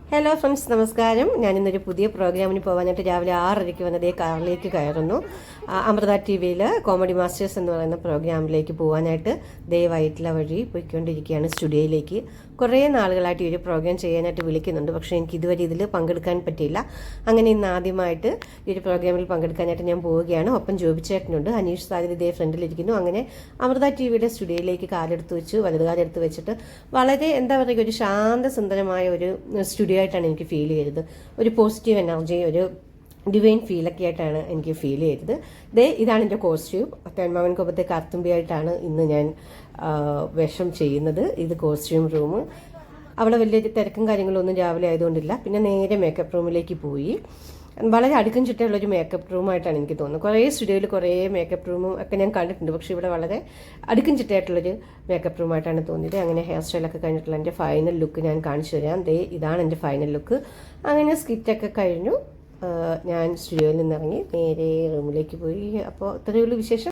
Hello friends, നമസ്കാരം. ഞാനിന്നൊരു പുതിയ പ്രോഗ്രാമിന് പോകാനായിട്ട് രാവിലെ 6:30 വന്നതേ കാറിലേക്ക് കയറുന്നു. അമൃത ടി വിയിൽ കോമഡി മാസ്റ്റേഴ്സ് എന്ന് പറയുന്ന പ്രോഗ്രാമിലേക്ക് പോകാനായിട്ട് വയറ്റില വഴി പോയിക്കൊണ്ടിരിക്കുകയാണ് സ്റ്റുഡിയോയിലേക്ക്. കുറേ നാളുകളായിട്ട് ഈ ഒരു പ്രോഗ്രാം ചെയ്യാനായിട്ട് വിളിക്കുന്നുണ്ട്, പക്ഷേ എനിക്ക് ഇതുവരെ ഇതിൽ പങ്കെടുക്കാൻ പറ്റിയില്ല. അങ്ങനെ ഇന്ന് ആദ്യമായിട്ട് ഈ ഒരു പ്രോഗ്രാമിൽ പങ്കെടുക്കാനായിട്ട് ഞാൻ പോവുകയാണ്. ഒപ്പം ജോബിച്ചേട്ടനുണ്ട്, അനീഷ് സാരി ഫ്രണ്ടിലിരിക്കുന്നു. അങ്ങനെ അമൃത ടി വിയുടെ സ്റ്റുഡിയോയിലേക്ക് കാലെടുത്ത് വെച്ചു, വലതുകാലെടുത്ത് വെച്ചിട്ട് വളരെ എന്താ പറയുക, ഒരു ശാന്തസുന്ദരമായ ഒരു സ്റ്റുഡിയോ ആയിട്ടാണ് എനിക്ക് ഫീൽ ചെയ്തത്. ഒരു പോസിറ്റീവ് എനർജി, ഒരു ഡിവൈൻ ഫീലൊക്കെ ആയിട്ടാണ് എനിക്ക് ഫീൽ ചെയ്തത്. ഇതാണ് എൻ്റെ കോസ്റ്റ്യൂം. തേന്മാവൻ കോപത്തെ കാർത്തുമ്പിയായിട്ടാണ് ഇന്ന് ഞാൻ വേഷം ചെയ്യുന്നത്. ഇത് കോസ്റ്റ്യൂം റൂം. അവിടെ വലിയ തിരക്കും കാര്യങ്ങളൊന്നും രാവിലെ ആയതുകൊണ്ടില്ല. പിന്നെ നേരെ മേക്കപ്പ് റൂമിലേക്ക് പോയി. വളരെ അടുക്കും ചിട്ടയുള്ളൊരു മേക്കപ്പ് റൂമായിട്ടാണ് എനിക്ക് തോന്നുന്നത്. കുറേ സ്റ്റുഡിയോയിൽ കുറേ മേക്കപ്പ് റൂമും ഒക്കെ ഞാൻ കണ്ടിട്ടുണ്ട്, പക്ഷേ ഇവിടെ വളരെ അടുക്കും ചിട്ടയായിട്ടുള്ളൊരു മേക്കപ്പ് റൂമായിട്ടാണ് തോന്നിയത്. അങ്ങനെ ഹെയർ സ്റ്റൈലൊക്കെ കഴിഞ്ഞിട്ടുള്ള എൻ്റെ ഫൈനൽ ലുക്ക് ഞാൻ കാണിച്ചു തരാം. ഇതാണ് എൻ്റെ ഫൈനൽ ലുക്ക്. അങ്ങനെ സ്കിറ്റൊക്കെ കഴിഞ്ഞു. ഞാൻ സ്റ്റുഡിയോയിൽ നിന്നിറങ്ങി നേരെ റൂമിലേക്ക് പോയി. അപ്പോൾ ഇത്രയേ ഉള്ളൂ വിശേഷം.